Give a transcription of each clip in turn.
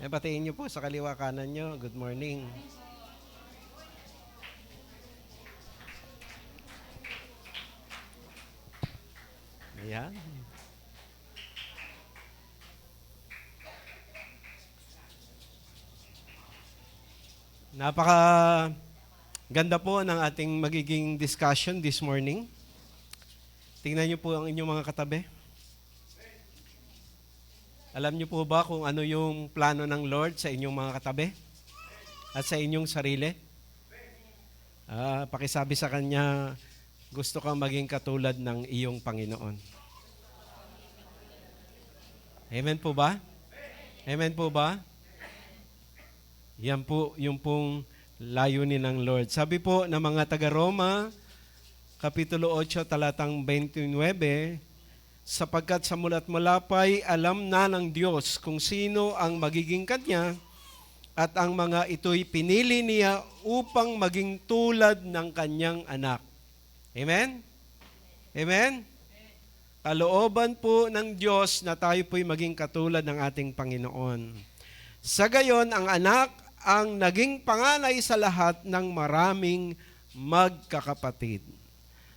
Batiin niyo po sa kaliwa kanan niyo. Good morning. Ayan. Napaka ganda po ng ating magiging discussion this morning. Tingnan niyo po ang inyong mga katabi. Alam niyo po ba kung ano yung plano ng Lord sa inyong mga katabi? At sa inyong sarili? Pakisabi sa Kanya, gusto kang maging katulad ng iyong Panginoon. Amen po ba? Amen po ba? Yan po yung pong layunin ng Lord. Sabi po ng mga taga-Roma, Kapitulo 8, talatang 29, sapagkat sa mulat malapay, alam na ng Diyos kung sino ang magiging Kanya at ang mga ito'y pinili niya upang maging tulad ng Kanyang anak. Amen? Amen? Kalooban po ng Diyos na tayo po'y maging katulad ng ating Panginoon. Sa gayon, ang anak ang naging panganay sa lahat ng maraming magkakapatid.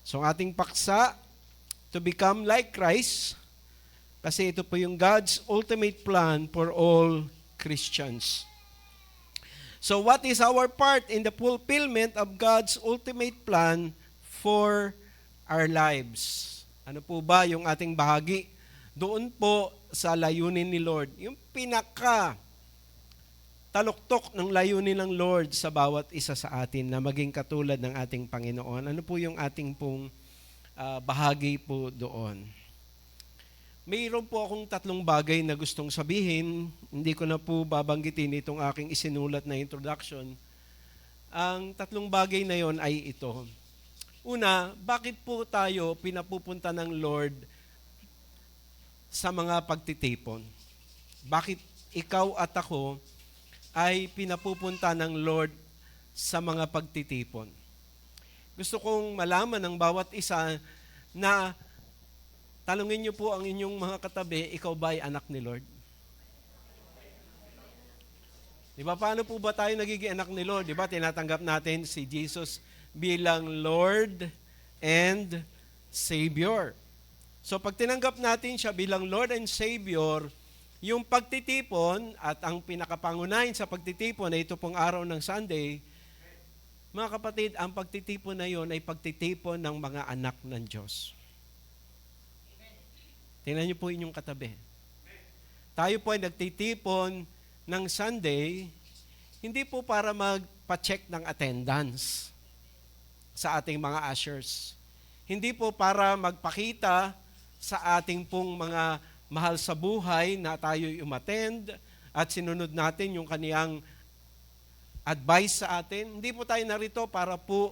So ang ating paksa, to become like Christ, kasi ito po yung God's ultimate plan for all Christians. So what is our part in the fulfillment of God's ultimate plan for our lives? Ano po ba yung ating bahagi? Doon po sa layunin ni Lord, yung taluktok ng layunin ng Lord sa bawat isa sa atin na maging katulad ng ating Panginoon. Ano po yung ating pong bahagi po doon? Mayroon po akong 3 bagay na gustong sabihin. Hindi ko na po babanggitin itong aking isinulat na introduction. Ang 3 bagay na yon ay ito. Una, bakit po tayo pinapupunta ng Lord sa mga pagtitipon? Bakit ikaw at ako ay pinapupunta ng Lord sa mga pagtitipon? Gusto kong malaman ng bawat isa na tanungin niyo po ang inyong mga katabi, ikaw ba ay anak ni Lord? Di ba, paano po ba tayo nagiging anak ni Lord? Di ba, tinatanggap natin si Jesus bilang Lord and Savior. So pag tinanggap natin siya bilang Lord and Savior, yung pagtitipon at ang pinakapangunahin sa pagtitipon na ito pong araw ng Sunday, mga kapatid, ang pagtitipon na yon ay pagtitipon ng mga anak ng Diyos. Tingnan niyo po inyong katabi. Tayo po ay nagtitipon ng Sunday, hindi po para magpa-check ng attendance sa ating mga ushers. Hindi po para magpakita sa ating pong mga mahal sa buhay na tayo'y umattend at sinunod natin yung kaniyang advice sa atin. Hindi po tayo narito para po,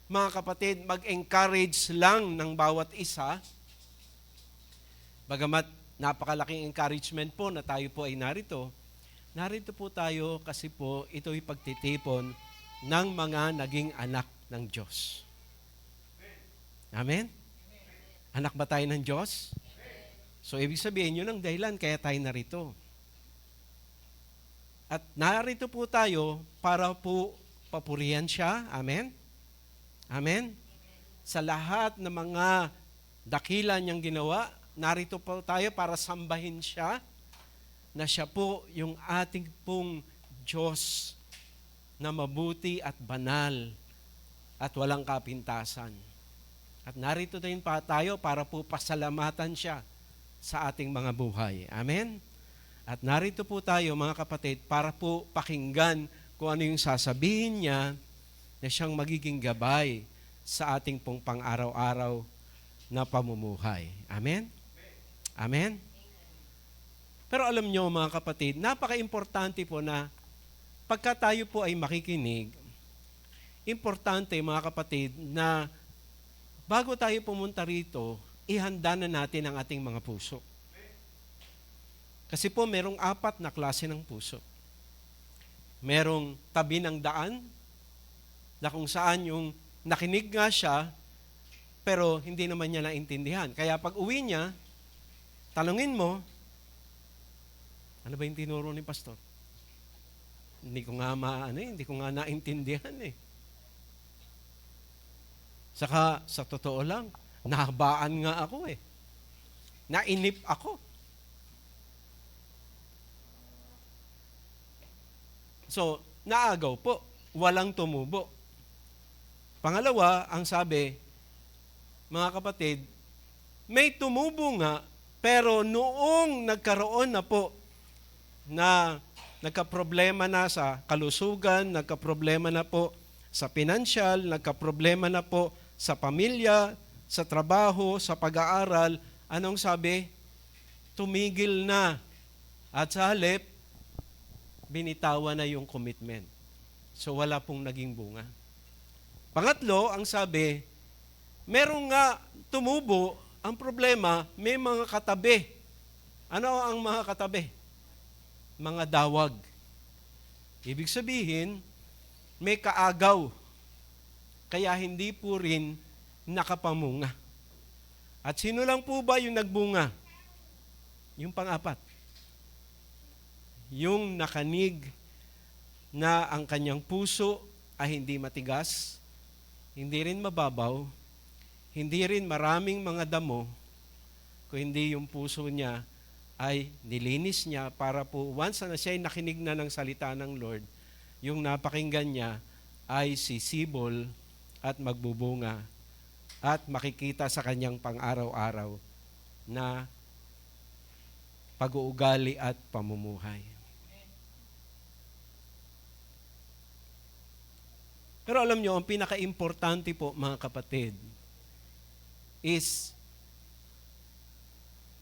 mga kapatid, mag-encourage lang ng bawat isa. Bagamat napakalaking encouragement po na tayo po ay narito. Narito po tayo kasi po ito'y pagtitipon ng mga naging anak ng Diyos. Amen? Anak ba tayo ng Diyos? So, ibig sabihin, yun ang dahilan kaya tayo narito. At narito po tayo para po papurihan siya. Amen? Amen? Sa lahat ng mga dakila niyang ginawa, narito po tayo para sambahin siya, na siya po yung ating pong Diyos na mabuti at banal at walang kapintasan. At narito din pa tayo para po pasalamatan siya sa ating mga buhay. Amen? At narito po tayo, mga kapatid, para po pakinggan kung ano yung sasabihin niya na siyang magiging gabay sa ating pong pang-araw-araw na pamumuhay. Amen? Amen? Pero alam nyo, mga kapatid, napaka-importante po na pagka tayo po ay makikinig, importante, mga kapatid, na bago tayo pumunta rito, ihanda na natin ang ating mga puso. Kasi po, merong 4 na klase ng puso. Merong tabi ng daan, na kung saan yung nakinig nga siya, pero hindi naman niya naintindihan. Kaya pag uwi niya, talungin mo, ano ba yung tinuro ni pastor? Hindi ko nga naintindihan eh. Saka, sa totoo lang, nahabaan nga ako eh. Nainip ako. So, naagaw po. Walang tumubo. Pangalawa, ang sabi, mga kapatid, may tumubo nga, pero noong nagkaroon na po na nagkaproblema na sa kalusugan, nagkaproblema na po sa pinansyal, nagkaproblema na po sa pamilya, sa trabaho, sa pag-aaral, anong sabi? Tumigil na. At sa halip, binitawan na yung commitment. So wala pong naging bunga. Pangatlo, ang sabi, meron nga tumubo, ang problema, may mga katabi. Ano ang mga katabi? Mga dawag. Ibig sabihin, may kaagaw. Kaya hindi po rin nakapamunga. At sino lang po ba yung nagbunga? Yung pang-apat. Yung nakanig na ang kanyang puso ay hindi matigas, hindi rin mababaw, hindi rin maraming mga damo, kundi yung puso niya ay nilinis niya para po once na siya ay nakinig na ng salita ng Lord, yung napakinggan niya ay sisibol at magbubunga at makikita sa kanyang pang-araw-araw na pag-uugali at pamumuhay. Pero alam nyo, ang pinaka-importante po mga kapatid is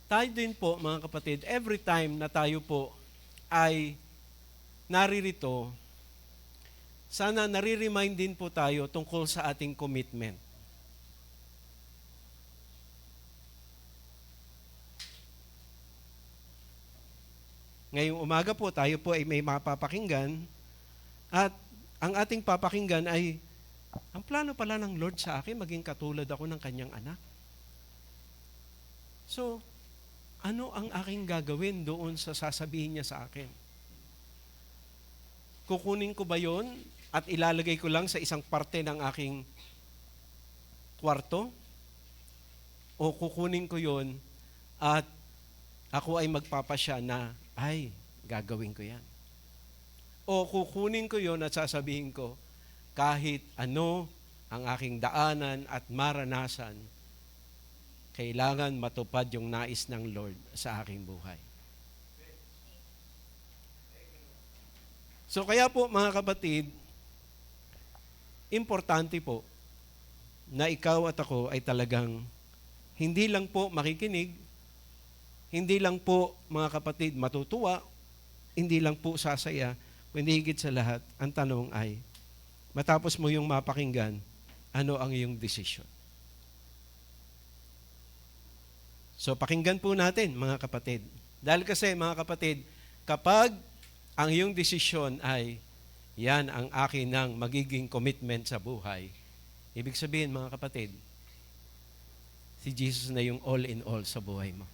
tayo din po mga kapatid, every time na tayo po ay naririto, sana nare-remind din po tayo tungkol sa ating commitment. Ngayong umaga po, tayo po ay may mapapakinggan at ang ating papakinggan ay, ang plano pala ng Lord sa akin, maging katulad ako ng kanyang anak. So, ano ang aking gagawin doon sa sasabihin niya sa akin? Kukunin ko ba yon at ilalagay ko lang sa isang parte ng aking kwarto? O kukunin ko yon at ako ay magpapasya na, ay, gagawin ko yan. O kukunin ko yon at sasabihin ko, kahit ano ang aking daanan at maranasan, kailangan matupad yung nais ng Lord sa aking buhay. So kaya po mga kapatid, importante po na ikaw at ako ay talagang hindi lang po makikinig, hindi lang po mga kapatid matutuwa, hindi lang po sasaya, kundi higit sa lahat, ang tanong ay, matapos mo yung mapakinggan, ano ang iyong desisyon? So pakinggan po natin mga kapatid. Dahil kasi mga kapatid, kapag ang iyong desisyon ay, yan ang akin ng magiging commitment sa buhay, ibig sabihin mga kapatid, si Jesus na yung all in all sa buhay mo.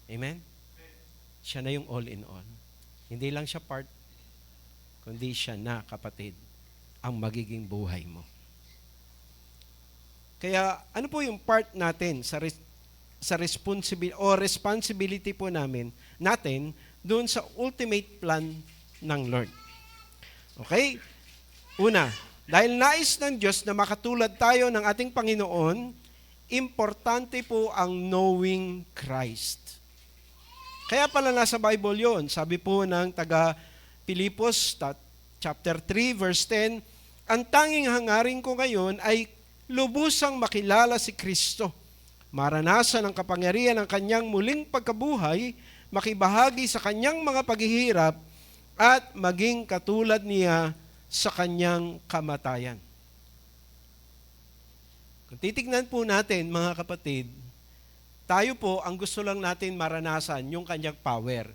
Amen? Siya na yung all in all. Hindi lang siya part, kundi siya na, kapatid, ang magiging buhay mo. Kaya, ano po yung part natin sa responsibility po natin doon sa ultimate plan ng Lord? Okay? Una, dahil nais ng Diyos na makatulad tayo ng ating Panginoon, importante po ang knowing Christ. Kaya pala nasa Bible yon. Sabi po ng taga Pilipos chapter 3 verse 10, ang tanging hangarin ko ngayon ay lubusang makilala si Kristo, maranasan ang kapangyarihan ng kanyang muling pagkabuhay, makibahagi sa kanyang mga paghihirap, at maging katulad niya sa kanyang kamatayan. Kung titignan po natin mga kapatid, tayo po, ang gusto lang natin maranasan, yung kanyang power.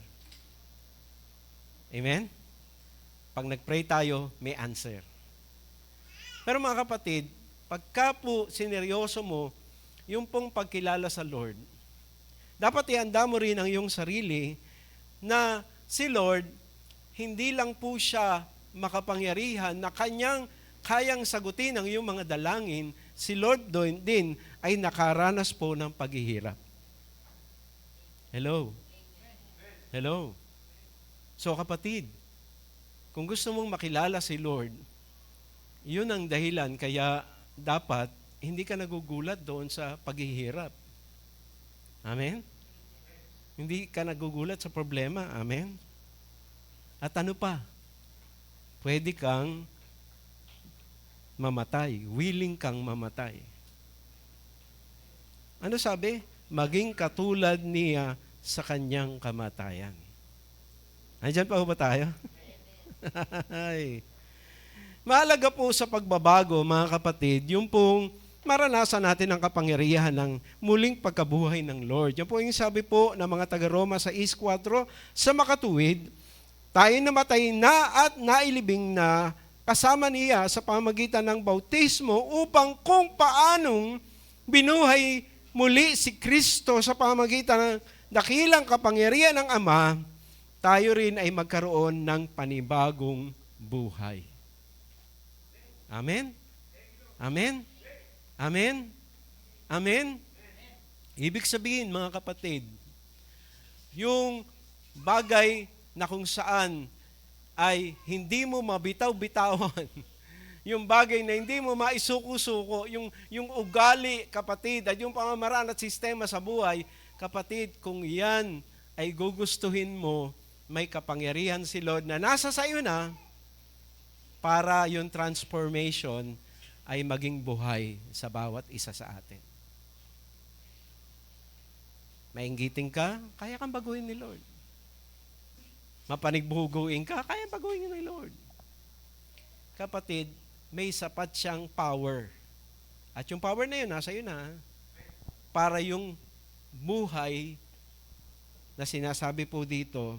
Amen? Pag nag-pray tayo, may answer. Pero mga kapatid, pagka po sineryoso mo, yung pong pagkilala sa Lord, dapat ihanda mo rin ang iyong sarili na si Lord, hindi lang po siya makapangyarihan na kanyang kayang sagutin ang iyong mga dalangin, si Lord din ay nakaranas po ng paghihirap. Hello? Hello? So kapatid, kung gusto mong makilala si Lord, yun ang dahilan kaya dapat hindi ka nagugulat doon sa paghihirap. Amen? Hindi ka nagugulat sa problema. Amen? At ano pa? Pwede kang mamatay. Willing kang mamatay. Ano sabi? Maging katulad niya sa kanyang kamatayan. Andiyan pa ba tayo? Mahalaga po sa pagbabago, mga kapatid, yung pong maranasan natin ang kapangyarihan ng muling pagkabuhay ng Lord. Yan po yung sabi po ng mga taga-Roma sa 6:4, sa makatuwid, tayo namatay na at nailibing na kasama niya sa pamagitan ng bautismo upang kung paanong binuhay muli si Kristo sa pamagitan ng dakilang kapangyarihan ng Ama, tayo rin ay magkaroon ng panibagong buhay. Amen? Amen? Amen? Amen? Ibig sabihin, mga kapatid, yung bagay na kung saan ay hindi mo mabitaw-bitawan, yung bagay na hindi mo maisuko-suko, yung ugali, kapatid, at yung pamamaraan at sistema sa buhay, kapatid, kung yan ay gugustuhin mo, may kapangyarihan si Lord na nasa sayo na para yung transformation ay maging buhay sa bawat isa sa atin. Mainggiting ka, kaya kang baguhin ni Lord. Mapanigbuhuguin ka, kaya baguhin ni Lord. Kapatid, may sapat siyang power. At yung power na yun, nasa yun na. Para yung buhay na sinasabi po dito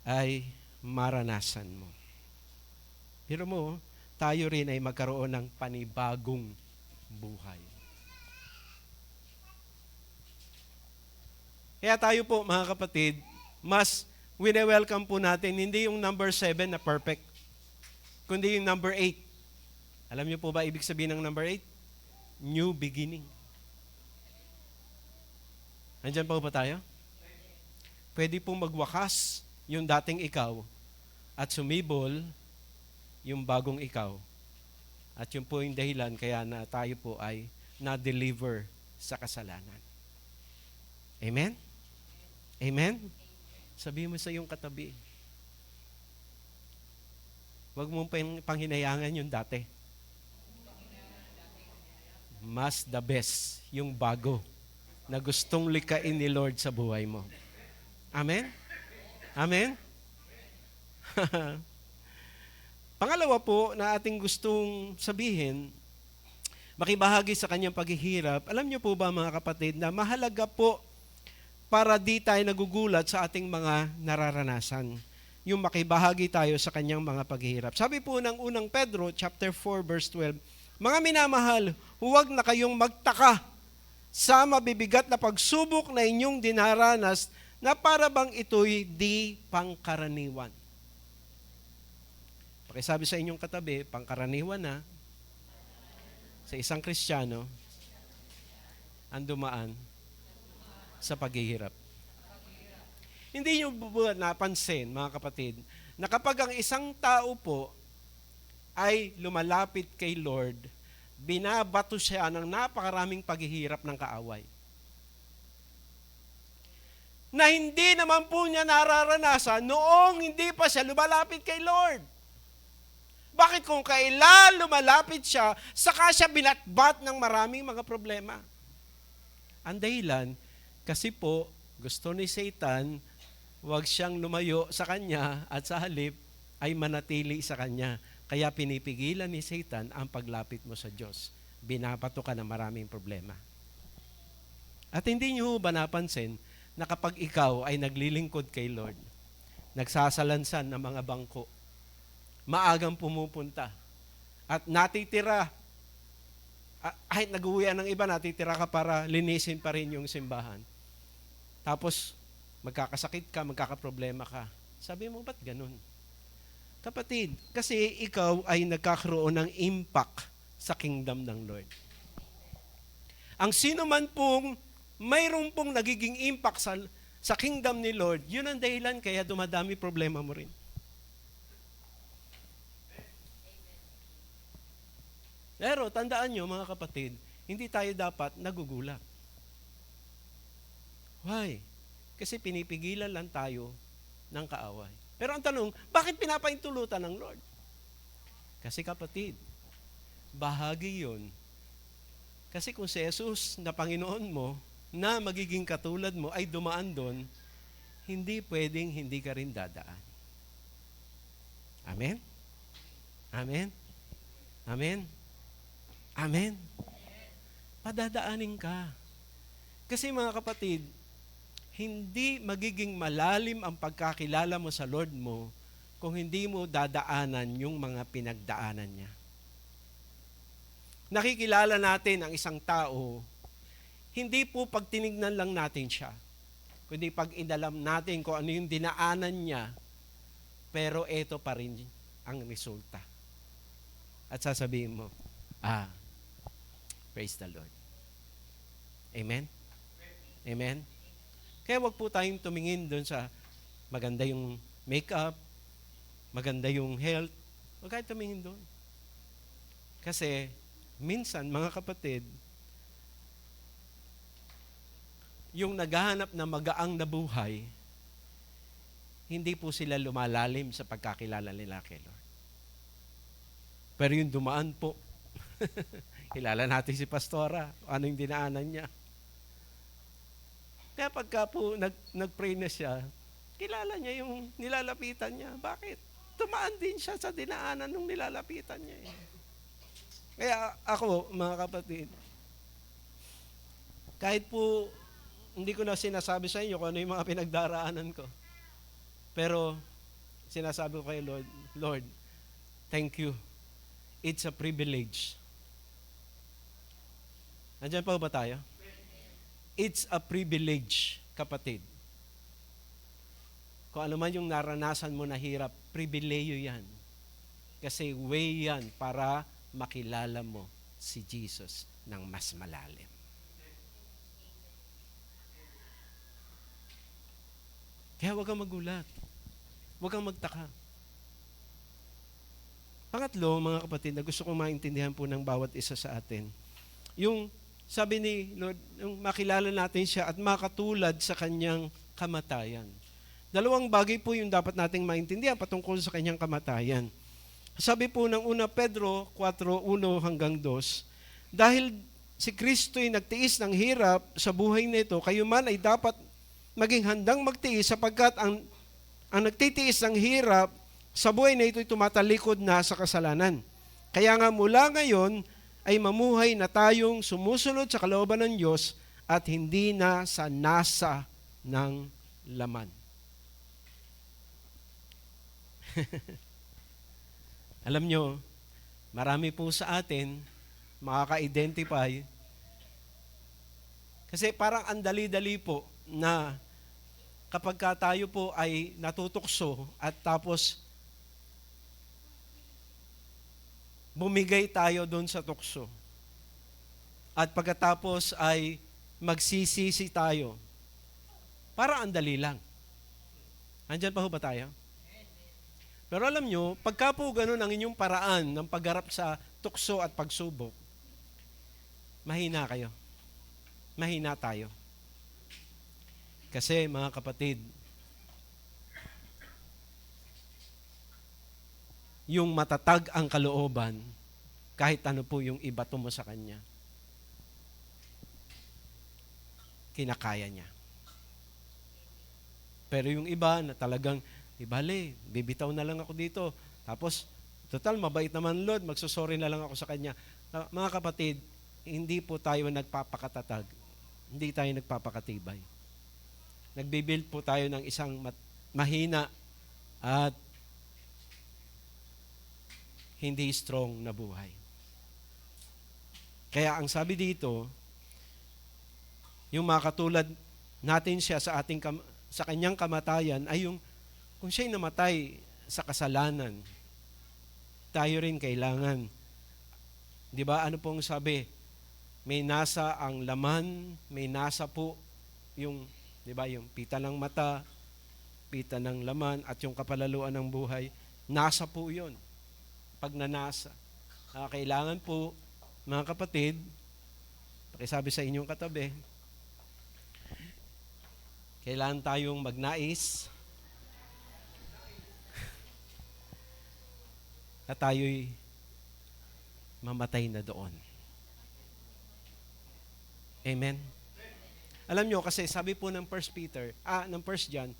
ay maranasan mo. Pero mo, tayo rin ay magkaroon ng panibagong buhay. Kaya tayo po, mga kapatid, mas wine-welcome po natin, hindi yung number 7 na perfect, kundi yung number 8. Alam niyo po ba ibig sabihin ng number 8? New beginning. Nandiyan pa ba tayo? Pwede pong magwakas yung dating ikaw at sumibol yung bagong ikaw. At yun po yung dahilan kaya na tayo po ay na-deliver sa kasalanan. Amen? Amen? Sabihin mo sa iyong katabi, huwag mong panghinayangan yung dati. Mas the best, yung bago, na gustong likain ni Lord sa buhay mo. Amen? Amen? Pangalawa po na ating gustong sabihin, makibahagi sa kanyang paghihirap, alam niyo po ba mga kapatid na mahalaga po para di tayo nagugulat sa ating mga nararanasan, yung makibahagi tayo sa kanyang mga paghihirap. Sabi po ng unang Pedro, chapter 4, verse 12, mga minamahal, huwag na kayong magtaka sa mabibigat na pagsubok na inyong dinaranas na para bang ito'y di pangkaraniwan. Pakisabi sa inyong katabi, pangkaraniwan na sa isang Kristiyano ang dumaan sa paghihirap. Hindi niyo ba napansin, mga kapatid, na kapag ang isang tao po ay lumalapit kay Lord, binabato siya ng napakaraming paghihirap ng kaaway. Na hindi naman po niya nararanasan noong hindi pa siya lumalapit kay Lord. Bakit kung kailan lumalapit siya, saka siya binatbat ng maraming mga problema? Ang dahilan, kasi po, gusto ni Satan, huwag siyang lumayo sa kanya at sa halip ay manatili sa kanya. Kaya pinipigilan ni Satan ang paglapit mo sa Diyos. Binabato ka ng maraming problema. At hindi niyo ba napansin na kapag ikaw ay naglilingkod kay Lord, nagsasalansan ng mga bangko, maagang pumupunta, at natitira, kahit nag-uwian ng iba, natitira ka para linisin pa rin yung simbahan. Tapos, magkakasakit ka, magkakaproblema ka. Sabi mo, ba't ganun? Kapatid, kasi ikaw ay nagkakaroon ng impact sa kingdom ng Lord. Ang sino man pong mayroon pong nagiging impact sa kingdom ni Lord, yun ang dahilan kaya dumadami problema mo rin. Pero tandaan nyo mga kapatid, hindi tayo dapat nagugulat. Why? Kasi pinipigilan lang tayo ng kaaway. Pero ang tanong, bakit pinapaintulutan ng Lord? Kasi kapatid, bahagi yun. Kasi kung si Jesus na Panginoon mo, na magiging katulad mo ay dumaan doon, hindi pwedeng hindi ka rin dadaan. Amen? Amen? Amen? Amen? Padadaanin ka. Kasi mga kapatid, hindi magiging malalim ang pagkakilala mo sa Lord mo kung hindi mo dadaanan yung mga pinagdaanan niya. Nakikilala natin ang isang tao, hindi po pag tinignan lang natin siya, kundi pag inalam natin kung ano yung dinaanan niya, pero eto pa rin ang resulta. At sasabihin mo, praise the Lord. Amen? Amen? Kaya wag po tayong tumingin doon sa maganda yung makeup, maganda yung health. Wag tayong tumingin doon. Kasi minsan, mga kapatid, yung naghahanap na magaang na buhay, hindi po sila lumalalim sa pagkakilala nila kay Lord. Pero yung dumaan po, kilala natin si Pastora, ano yung dinaanan niya. Kaya pagka po nag-pray na siya, kilala niya yung nilalapitan niya. Bakit? Tumaan din siya sa dinaanan nung nilalapitan niya. Kaya ako, mga kapatid, kahit po hindi ko na sinasabi sa inyo kung ano yung mga pinagdaraanan ko. Pero sinasabi ko kay Lord, Lord, thank you. It's a privilege. Nandiyan pa ba tayo? It's a privilege, kapatid. Kung ano man yung naranasan mo na hirap, pribileyo yan. Kasi way yan para makilala mo si Jesus ng mas malalim. Kaya huwag kang magulat. Huwag kang magtaka. Pangatlo, mga kapatid, na gusto kong maintindihan po ng bawat isa sa atin, yung sabi ni Lord, yung makilala natin siya at makatulad sa kanyang kamatayan. Dalawang bagay po yung dapat nating maintindihan patungkol sa kanyang kamatayan. Sabi po ng una Pedro 4:1-2, dahil si Kristo'y nagtiis ng hirap sa buhay nito, kayo man ay dapat maging handang magtiis sapagkat ang nagtitiis ng hirap sa buhay na ito'y tumatalikod na sa kasalanan. Kaya nga mula ngayon ay mamuhay na tayong sumusunod sa kalooban ng Diyos at hindi na sa nasa ng laman. Alam nyo, marami po sa atin makaka-identify kasi parang andali-dali po na kapag tayo po ay natutukso at tapos bumigay tayo doon sa tukso. At pagkatapos ay magsisisi tayo. Parang andali lang. Andyan pa ho ba tayo? Pero alam nyo, pagka po ganun ang inyong paraan ng pagharap sa tukso at pagsubok, mahina kayo. Mahina tayo. Kasi mga kapatid, yung matatag ang kalooban, kahit ano po yung ibato mo sa kanya, kinakaya niya. Pero yung iba na talagang, bale, bibitaw na lang ako dito. Tapos, total, mabait naman Lord, magsusorry na lang ako sa kanya. Mga kapatid, hindi po tayo nagpapakatatag. Hindi tayo nagpapakatibay. Nagbibuild po tayo ng isang mahina at hindi strong na buhay. Kaya ang sabi dito, yung makatulad natin siya sa kanyang kamatayan ay yung kung siya'y namatay sa kasalanan, tayo rin kailangan. Di ba? Ano pong sabi? May nasa ang laman, may nasa po yung, di ba, yung pita ng mata, pita ng laman, at yung kapalaluan ng buhay. Nasa po yun. Pag nanasa. Kailangan po, mga kapatid, pakisabi sa inyong katabi, kailangan tayong magnais at tayo'y mamatay na doon. Amen? Alam nyo, kasi sabi po ng 1 John,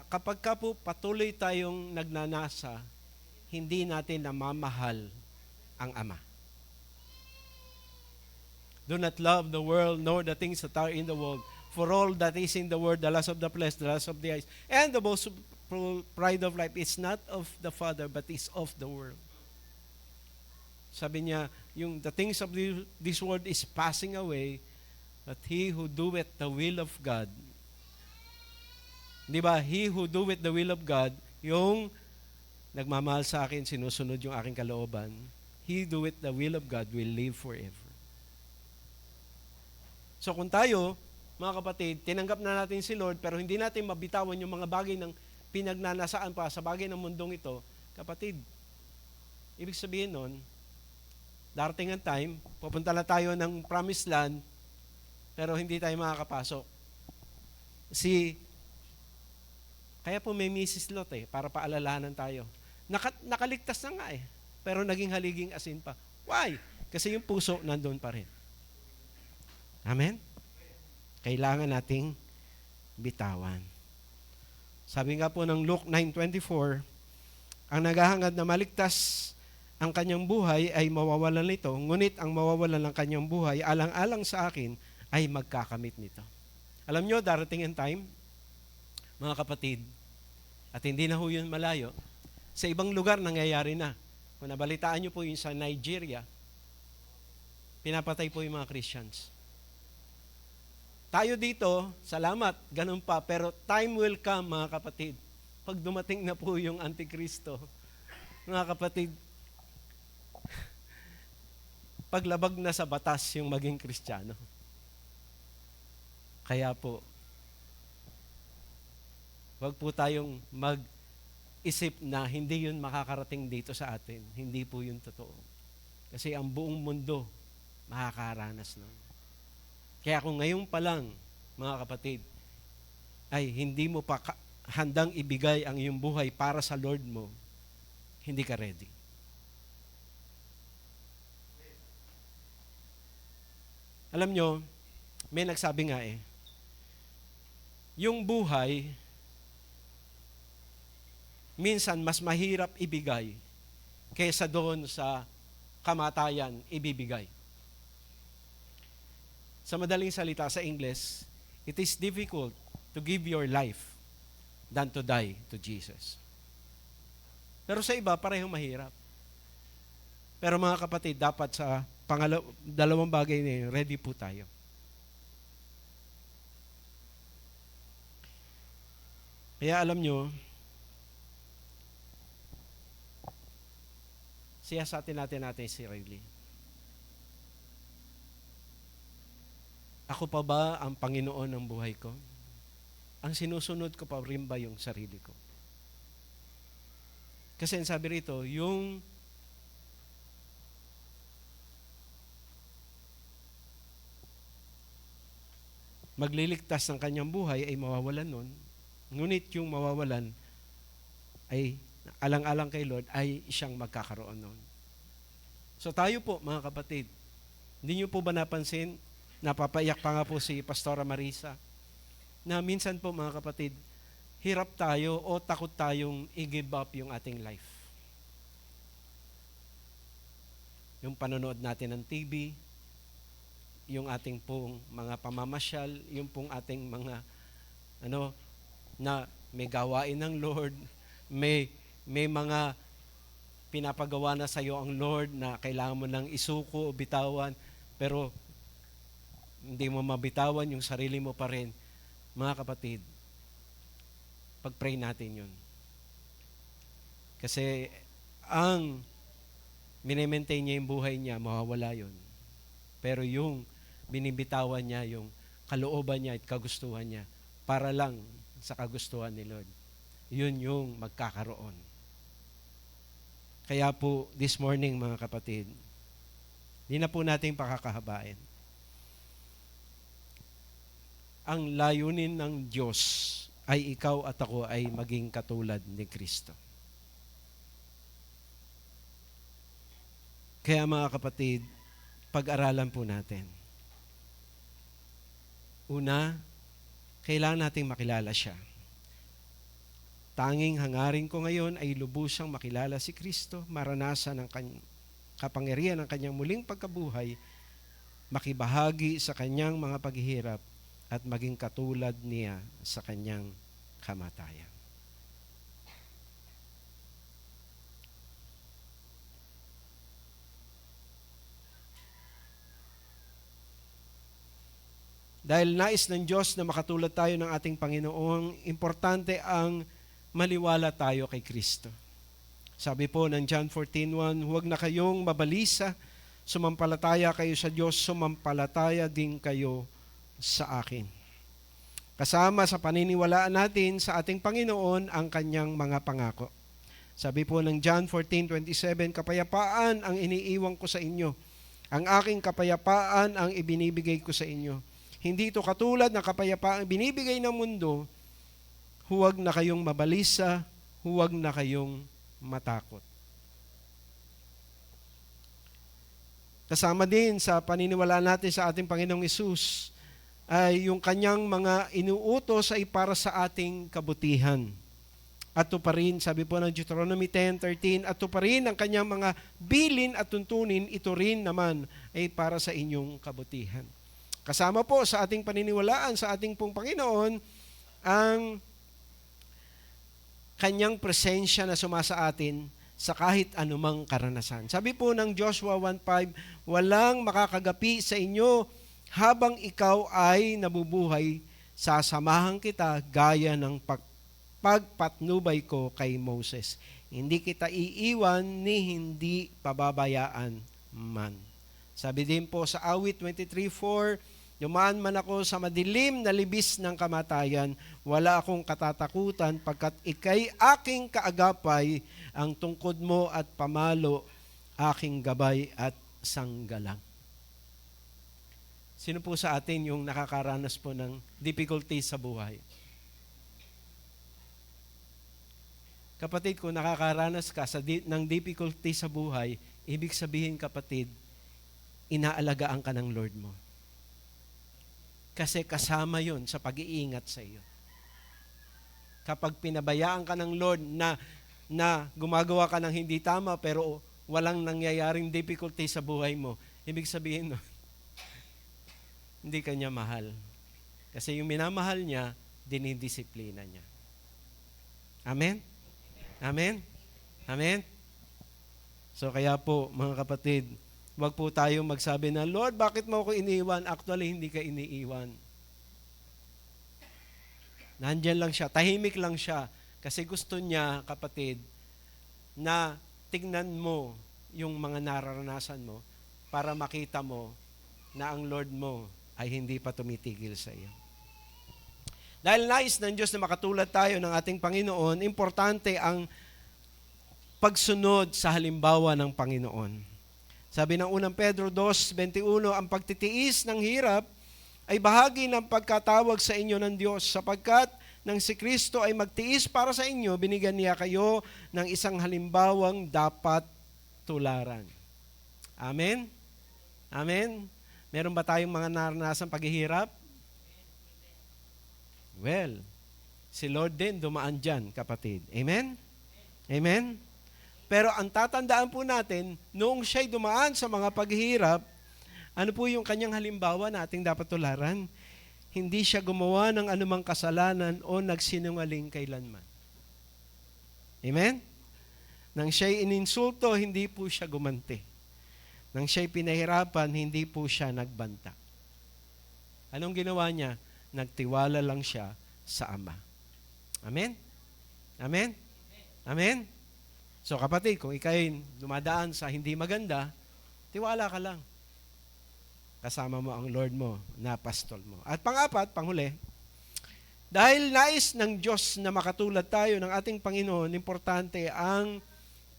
kapag ka po patuloy tayong nagnanasa, hindi natin namamahal ang Ama. Do not love the world, nor the things that are in the world. For all that is in the world, the lust of the flesh, the lust of the eyes, and the boastful pride of life, is not of the Father, but is of the world. Sabi niya, the things of this world is passing away, but he who doeth the will of God, di ba, he who doeth the will of God, yung nagmamahal sa akin, sinusunod yung aking kalooban, he doeth the will of God will live forever. So kung tayo, mga kapatid, tinanggap na natin si Lord, pero hindi natin mabitawan yung mga bagay ng pinagnanasaan pa sa bagay ng mundong ito, kapatid, ibig sabihin nun, darating ang time, pupunta na tayo ng promised land, pero hindi tayo makakapasok. Kaya po may Mrs. Lot para paalalahanan tayo. Nakaligtas na nga pero naging haliging asin pa. Why? Kasi yung puso nandun pa rin. Amen? Kailangan nating bitawan. Sabi nga po ng Luke 9:24, ang naghahangad na maligtas ang kanyang buhay ay mawawalan nito, ngunit ang mawawalan ng kanyang buhay, alang-alang sa akin, ay magkakamit nito. Alam nyo, darating ang time, mga kapatid, at hindi na ho yun malayo, sa ibang lugar nangyayari na. Kung nabalitaan nyo po yun sa Nigeria, pinapatay po yung mga Christians. Tayo dito, salamat, ganun pa, pero time will come, mga kapatid, pag dumating na po yung Antikristo, mga kapatid, paglabag na sa batas yung maging Kristiyano. Kaya po, wag po tayong mag-isip na hindi yun makakarating dito sa atin. Hindi po yun totoo. Kasi ang buong mundo makakaranas nun. Kaya kung ngayon pa lang, mga kapatid, ay hindi mo pa handang ibigay ang iyong buhay para sa Lord mo, hindi ka ready. Alam nyo, may nagsabi nga yung buhay, minsan mas mahirap ibigay kaysa doon sa kamatayan ibibigay. Sa madaling salita sa English, it is difficult to give your life than to die to Jesus. Pero sa iba, parehong mahirap. Pero mga kapatid, dapat sa dalawang bagay na yun, ready po tayo. Kaya alam nyo, siyasatin natin si sarili. Ako pa ba ang Panginoon ng buhay ko? Ang sinusunod ko pa rin ba yung sarili ko? Kasi ang sabi rito, yung magliligtas ng kanyang buhay ay mawawalan nun. Ngunit yung mawawalan ay alang-alang kay Lord ay siyang magkakaroon nun. So tayo po, mga kapatid, hindi niyo po ba napansin, napapaiyak pa nga po si Pastora Marisa, na minsan po, mga kapatid, hirap tayo o takot tayong i-give up yung ating life. Yung panonood natin ng TV, yung ating pong mga pamamasyal, yung pong ating mga na may gawain ng Lord, may mga pinapagawa na sa iyo ang Lord na kailangan mo nang isuko o bitawan, pero hindi mo mabitawan yung sarili mo pa rin. Mga kapatid, pag-pray natin yun. Kasi ang minimaintain niya yung buhay niya, mawawala yun. Pero yung binibitawan niya, yung kalooban niya at kagustuhan niya, para lang sa kagustuhan ni Lord, yun yung magkakaroon. Kaya po, this morning mga kapatid, di na po natin pakakahabain. Ang layunin ng Diyos ay ikaw at ako ay maging katulad ni Kristo. Kaya mga kapatid, pag-aralan po natin. Una, kailangan nating makilala siya. Tanging hangarin ko ngayon ay lubusang makilala si Kristo, maranasan ang kapangyarihan ng kanyang muling pagkabuhay, makibahagi sa kanyang mga paghihirap, at maging katulad niya sa kanyang kamatayan. Dahil nais ng Diyos na makatulad tayo ng ating Panginoon, importante ang maliwala tayo kay Kristo. Sabi po ng John 14:1, huwag na kayong mabalisa, sumampalataya kayo sa Diyos, sumampalataya din kayo sa akin. Kasama sa paniniwalaan natin sa ating Panginoon ang kanyang mga pangako. Sabi po ng John 14:27, kapayapaan ang iniiwan ko sa inyo. Ang aking kapayapaan ang ibinibigay ko sa inyo. Hindi ito katulad ng kapayapaan binibigay ng mundo. Huwag na kayong mabalisa, huwag na kayong matakot. Kasama din sa paniniwala natin sa ating Panginoong Hesus ay yung kanyang mga inuutos ay para sa ating kabutihan. At ito pa rin, sabi po ng Deuteronomy 10:13, at ito pa rin ang kanyang mga bilin at tuntunin, ito rin naman ay para sa inyong kabutihan. Kasama po sa ating paniniwalaan sa ating pong Panginoon ang kanyang presensya na sumasa atin sa kahit anumang karanasan. Sabi po ng Joshua 1:5, walang makakagapi sa inyo habang ikaw ay nabubuhay, sasamahan kita gaya ng pagpatnubay ko kay Moses. Hindi kita iiwan ni hindi pababayaan man. Sabi din po sa Awit 23:4, dumaan man ako sa madilim na libis ng kamatayan, wala akong katatakutan pagkat ika'y aking kaagapay, ang tungkod mo at pamalo, aking gabay at sanggalang. Sino po sa atin yung nakakaranas po ng difficulty sa buhay? Kapatid, kung nakakaranas ka ng difficulty sa buhay, ibig sabihin kapatid, inaalagaan ka ng Lord mo. Kasi kasama yon sa pag-iingat sa iyo. Kapag pinabayaan ka ng Lord na gumagawa ka ng hindi tama pero walang nangyayaring difficulty sa buhay mo, ibig sabihin no, hindi ka niya mahal. Kasi yung minamahal niya, dinidisiplina niya. Amen? Amen? Amen? So kaya po, mga kapatid, wag po tayo magsabi na, Lord, bakit mo ako iniwan? Actually, hindi ka iniiwan. Nandyan lang siya, tahimik lang siya. Kasi gusto niya, kapatid, na tignan mo yung mga nararanasan mo para makita mo na ang Lord mo ay hindi pa tumitigil sa iyo. Dahil nais ng Diyos na makatulad tayo ng ating Panginoon, importante ang pagsunod sa halimbawa ng Panginoon. Sabi ng unang Pedro 2:21, ang pagtitiis ng hirap ay bahagi ng pagkatawag sa inyo ng Diyos, sapagkat nang si Kristo ay magtiis para sa inyo, binigyan niya kayo ng isang halimbawang dapat tularan. Amen? Amen? Meron ba tayong mga naranasang paghihirap? Well, si Lord din dumaan dyan, kapatid. Amen? Amen? Pero ang tatandaan po natin, noong siya'y dumaan sa mga paghihirap, ano po yung kanyang halimbawa na ating dapat tularan? Hindi siya gumawa ng anumang kasalanan o nagsinungaling kailanman. Amen? Nang siya'y ininsulto, hindi po siya gumanti. Nang siya'y pinahirapan, hindi po siya nagbanta. Anong ginawa niya? Nagtiwala lang siya sa Ama. Amen? Amen? Amen? So kapatid, kung ikay dumadaan sa hindi maganda, tiwala ka lang. Kasama mo ang Lord mo, na pastol mo. At pang-apat, panghuli, dahil nais ng Diyos na makatulad tayo ng ating Panginoon, importante ang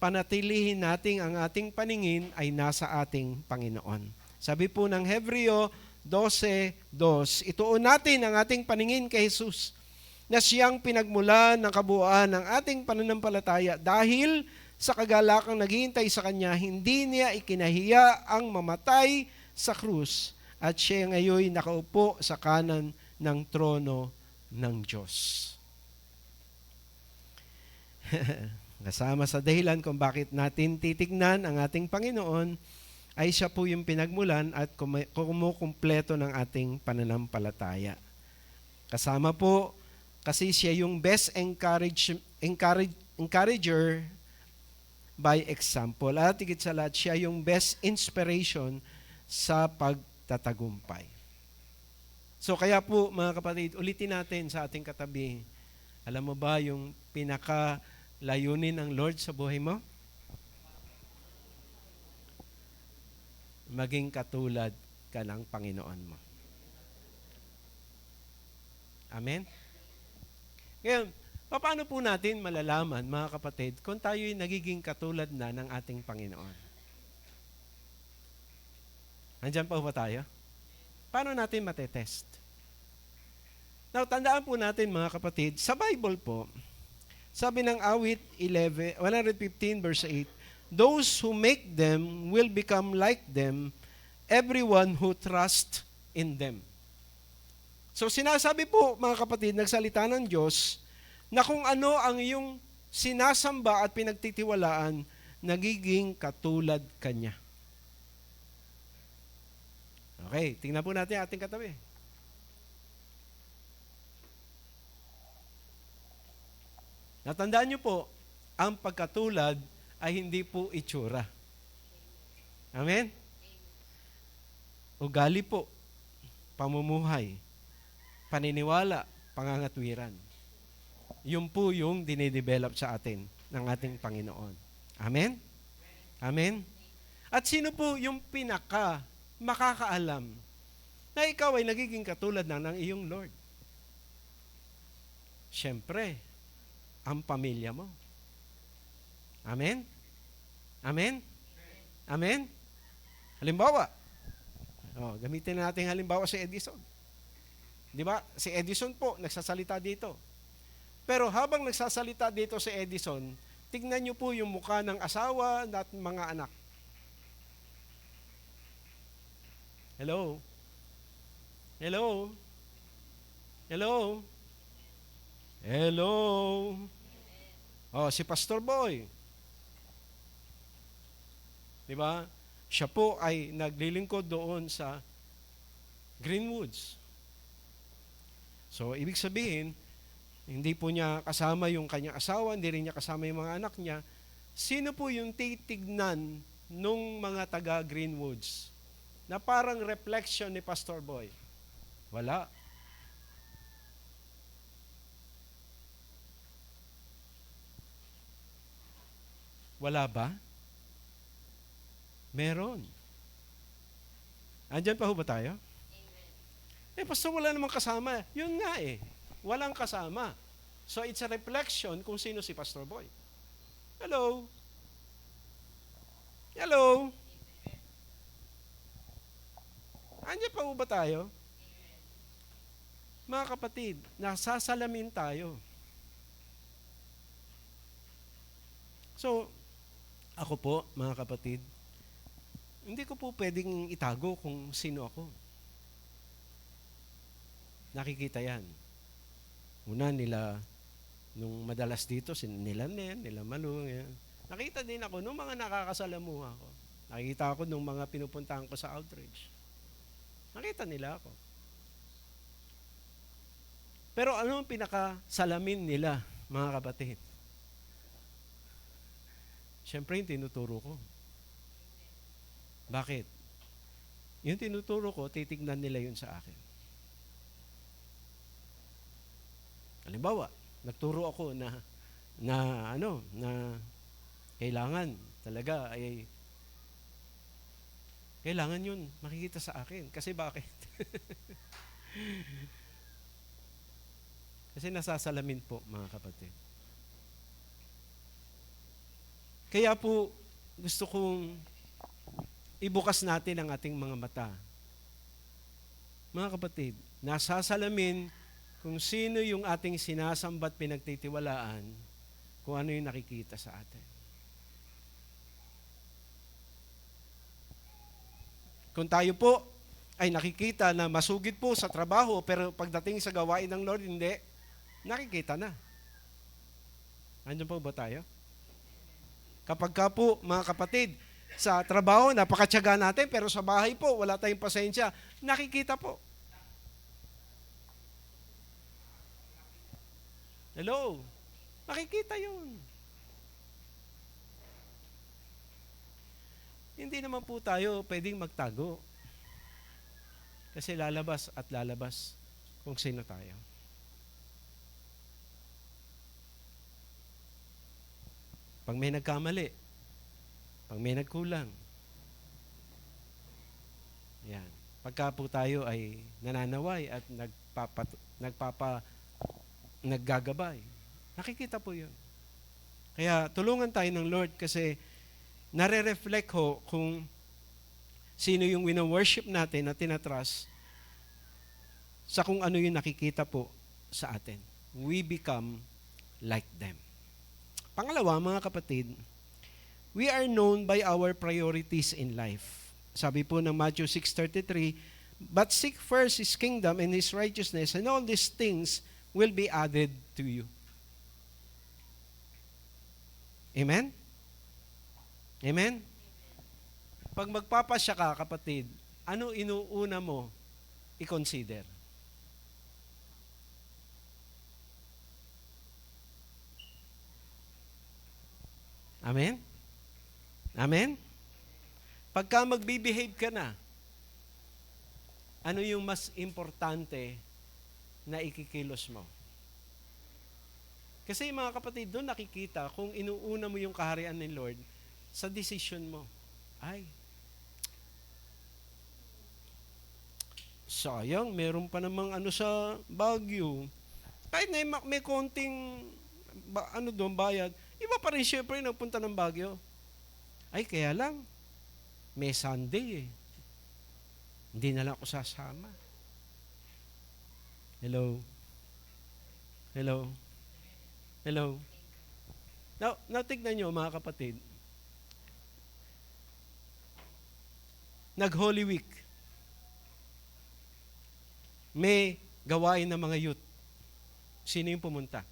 panatilihin nating ang ating paningin ay nasa ating Panginoon. Sabi po ng Hebreo 12:2, ituon natin ang ating paningin kay Jesus, na siyang pinagmulan ng kabuuan ng ating pananampalataya dahil sa kagalakang naghihintay sa Kanya, hindi niya ikinahiya ang mamatay sa krus at siya ngayon nakaupo sa kanan ng trono ng Diyos. Kasama sa dahilan kung bakit natin titignan ang ating Panginoon ay siya po yung pinagmulan at kumukumpleto ng ating pananampalataya. Kasama po kasi siya yung best encourager by example. At higit sa lahat, siya yung best inspiration sa pagtatagumpay. So kaya po mga kapatid, ulitin natin sa ating katabi. Alam mo ba yung pinaka-layunin ng Lord sa buhay mo? Maging katulad ka ng Panginoon mo. Amen? Ngayon, paano po natin malalaman, mga kapatid, kung tayo'y nagiging katulad na ng ating Panginoon? Nandiyan pa ba tayo? Paano natin matetest? Now, tandaan po natin, mga kapatid, sa Bible po, sabi ng awit 115 verse 8, those who make them will become like them, everyone who trusts in them. So sinasabi po, mga kapatid, nagsalita ng Diyos, na kung ano ang iyong sinasamba at pinagtitiwalaan, nagiging katulad Kanya. Okay, tingnan po natin ating katabi. Natandaan niyo po, ang pagkatulad ay hindi po itsura. Amen? Ugali po, pamumuhay, paniniwala, pangangatwiran. Yun po yung dinidevelop sa atin ng ating Panginoon. Amen? Amen? At sino po yung makakaalam na ikaw ay nagiging katulad ng iyong Lord? Siyempre, ang pamilya mo. Amen? Amen? Amen? Halimbawa, gamitin natin halimbawa si Edison. Di ba? Si Edison po, nagsasalita dito. Pero habang nagsasalita dito si Edison, tignan niyo po yung mukha ng asawa at mga anak. Hello? Hello? Hello? Hello? Si Pastor Boy. Di ba? Siya po ay naglilingkod doon sa Greenwoods. So, ibig sabihin, hindi po niya kasama yung kanyang asawa, hindi rin niya kasama yung mga anak niya. Sino po yung titignan nung mga taga Greenwoods na parang reflection ni Pastor Boy? Wala. Wala ba? Meron. Andyan pa ho ba tayo? Pastor, wala namang kasama. Yun nga walang kasama. So, it's a reflection kung sino si Pastor Boy. Hello? Hello? Andyan pa ho ba tayo? Mga kapatid, nasasalamin tayo. So, ako po, mga kapatid, hindi ko po pwedeng itago kung sino ako. Nakikita yan. Una nila, nung madalas dito, nila Nen, nila Malu, yan. Nakita din ako nung mga nakakasalamuha ko. Nakikita ako nung mga pinupuntahan ko sa outreach. Nakita nila ako. Pero ano ang pinakasalamin nila, mga kapatid? Siyempre, yung tinuturo ko. Bakit? Yung tinuturo ko, titignan nila yun sa akin. Halimbawa, nagturo ako na Kailangan talaga ay kailangan yun makikita sa akin. Kasi bakit? Kasi nasasalamin po, mga kapatid. Kaya po, gusto kong ibukas natin ang ating mga mata. Mga kapatid, nasasalamin kung sino yung ating sinasambat pinagtitiwalaan, kung ano yung nakikita sa atin. Kung tayo po ay nakikita na masugid po sa trabaho, pero pagdating sa gawain ng Lord, hindi, nakikita na. Andiyan po ba tayo? Kapag ka po, mga kapatid, sa trabaho, napakatyaga natin, pero sa bahay po, wala tayong pasensya, nakikita po. Hello? Makikita yun. Hindi naman po tayo pwedeng magtago. Kasi lalabas at lalabas kung sino tayo. Pag may nagkamali, pag may nagkulang, yan. Pagka po tayo ay nananaway at naggagabay, nakikita po yun. Kaya tulungan tayo ng Lord kasi nare-reflect ho kung sino yung wino-worship natin na tinatrust sa kung ano yung nakikita po sa atin. We become like them. Pangalawa, mga kapatid, we are known by our priorities in life. Sabi po ng Matthew 6:33, but seek first His kingdom and His righteousness, and all these things will be added to you. Amen? Amen? Pag magpapasya ka, kapatid, ano inuuna mo i-consider? Amen? Amen? Pagka magbibehave ka na, ano yung mas importante na ikikilos mo? Kasi mga kapatid, doon nakikita kung inuuna mo yung kaharian ng Lord sa decision mo. Ay, sayang, meron pa namang ano sa Baguio. Kahit na may konting bayad, iba pa rin syempre nagpunta ng Baguio. Ay, kaya lang, may Sunday eh. Hindi na lang ako sasama. Hello? Hello? Hello? Now tignan nyo mga kapatid. Nag-Holy Week. May gawain ng mga youth. Sino yung pumunta?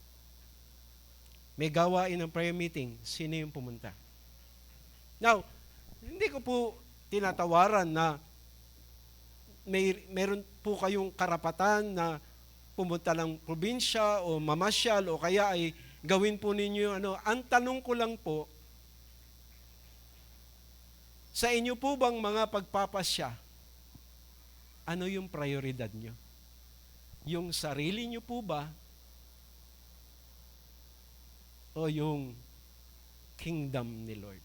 May gawain ng prayer meeting. Sino yung pumunta? Now, hindi ko po tinatawaran na meron po kayong karapatan na pumunta ng probinsya o mamasyal o kaya ay gawin po ninyo ano. Ang tanong ko lang po, sa inyo po bang mga pagpapasya, ano yung prioridad nyo? Yung sarili nyo po ba o yung kingdom ni Lord?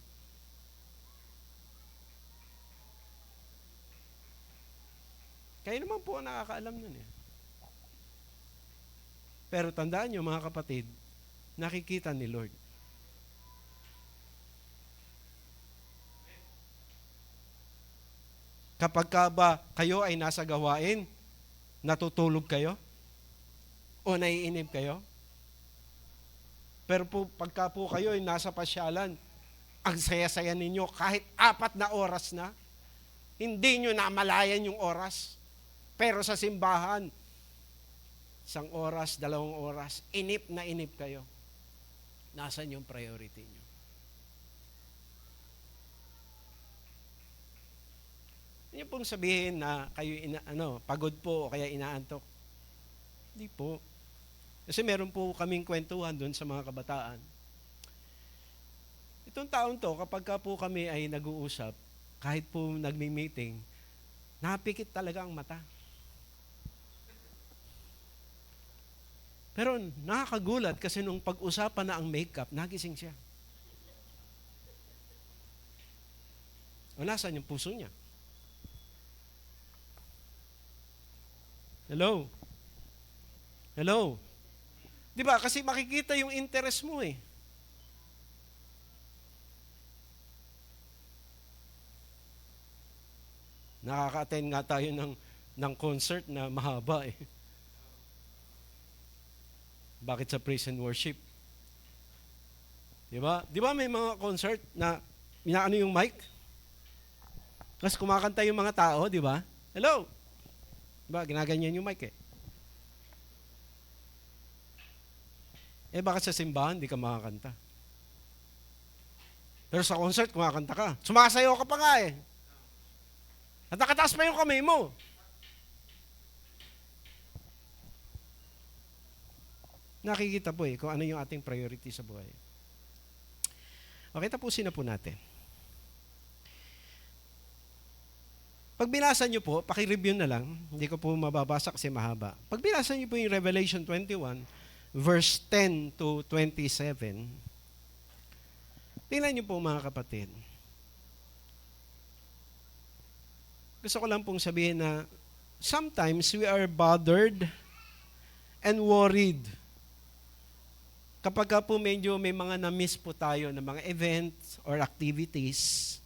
Kayo naman po ang nakakaalam nun eh. Pero tandaan nyo mga kapatid, nakikita ni Lord. Kapag ka ba kayo ay nasa gawain, natutulog kayo? O naiinip kayo? Pero po, pagka po kayo ay nasa pasyalan, ang saya-saya ninyo kahit 4 na oras na, hindi nyo namalayan yung oras. Pero sa simbahan, 1 oras, 2 oras, inip na inip kayo. Nasaan yung priority nyo? Hindi pong sabihin na kayo pagod po o kaya inaantok. Hindi po. Kasi meron po kaming kwentuhan doon sa mga kabataan. Itong taon to, kapag ka po kami ay nag-uusap, kahit po nagmi-meeting, napikit talaga ang mata. Pero nakakagulat kasi nung pag-usapan na ang makeup, nagising siya. O nasaan yung puso niya? Hello? Hello? Di ba? Kasi makikita yung interest mo eh. Nakaka-attend nga tayo ng concert na mahaba eh. Bakit sa praise and worship? Di ba? Di ba may mga concert na inaano yung mic? Tapos kumakanta yung mga tao, di ba? Hello? Di ba? Ginaganyan yung mic eh. Eh bakit sa simbahan di ka makakanta? Pero sa concert, kumakanta ka. Sumasayaw ka pa nga eh. At nakataas pa yung kamay mo. Nakikita po eh kung ano yung ating priority sa buhay. Okay, tapusin na po natin. Pag binasa nyo po, paki-review na lang. Hindi ko po mababasa kasi mahaba. Pag binasa nyo po yung Revelation 21, verse 10 to 27, tingnan nyo po mga kapatid. Gusto ko lang pong sabihin na sometimes we are bothered and worried. Kapag po medyo may mga na-miss po tayo ng mga events or activities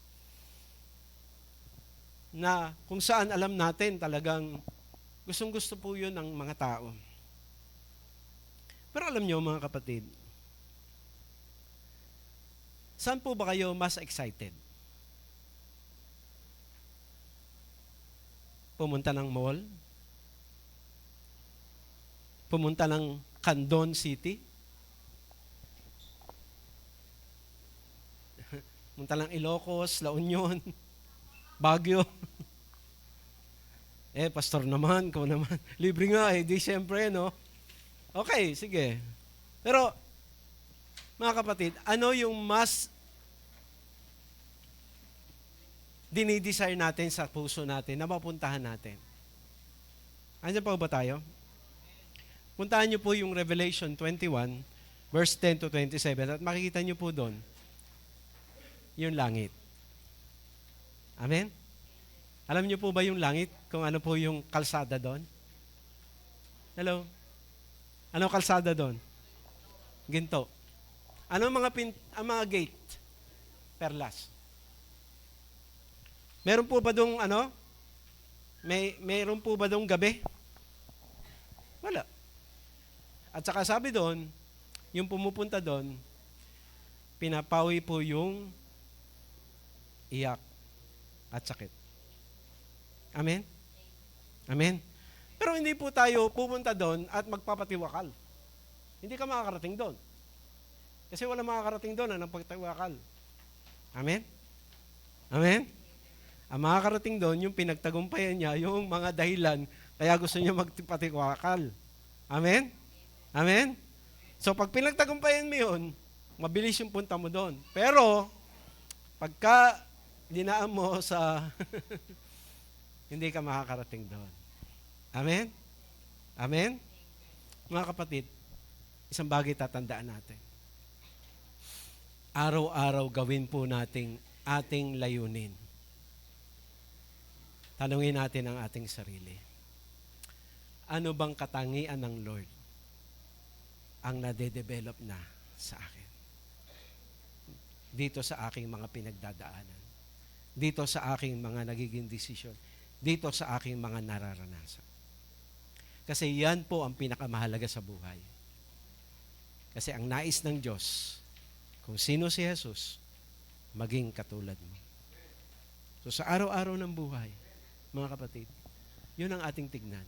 na kung saan alam natin talagang gustong-gusto po yun ng mga tao. Pero alam nyo mga kapatid, saan po ba kayo mas excited? Pumunta ng mall? Pumunta ng Candon City? Pumunta ng Ilocos, La Union, Baguio? Pastor naman, kung naman. Libre nga di siyempre, no? Okay, sige. Pero, mga kapatid, ano yung mas dinidesire natin sa puso natin na mapuntahan natin? Andiyan pa ba tayo? Puntahan niyo po yung Revelation 21, verse 10 to 27, at makikita niyo po doon yung langit. Amen? Alam niyo po ba yung langit? Kung ano po yung kalsada doon? Hello? Ano kalsada doon? Ginto. Ano ang mga gate? Perlas. Meron po ba dong meron po ba dong gabi? Wala. At saka sabi doon, yung pumupunta doon, pinapawi po yung iyak at sakit. Amen? Amen? Pero hindi po tayo pupunta doon at magpapatiwakal. Hindi ka makakarating doon. Kasi wala makakarating doon ng pagtiwakal. Amen? Amen? Ang makakarating doon, yung pinagtagumpayan niya, yung mga dahilan, kaya gusto niya magpatiwakal. Amen? Amen? So pag pinagtagumpayan mo yun, mabilis yung punta mo doon. Pero, pagka dinaan mo sa, hindi ka makakarating doon. Amen? Amen? Mga kapatid, isang bagay tatandaan natin. Araw-araw gawin po nating ating layunin. Tanungin natin ang ating sarili. Ano bang katangian ng Lord ang nade-develop na sa akin? Dito sa aking mga pinagdadaanan. Dito sa aking mga nagiging desisyon. Dito sa aking mga nararanasan. Kasi yan po ang pinakamahalaga sa buhay. Kasi ang nais ng Diyos, kung sino si Jesus, maging katulad mo. So sa araw-araw ng buhay, mga kapatid, yun ang ating tignan.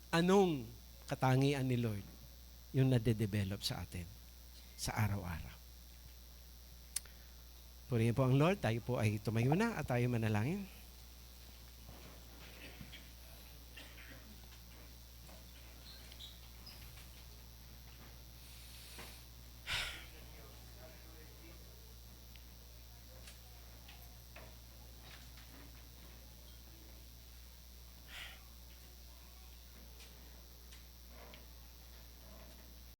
Anong katangian ni Lord yung nade-develop sa atin sa araw-araw? Purihin po ang Lord, tayo po ay tumayo na at tayo manalangin.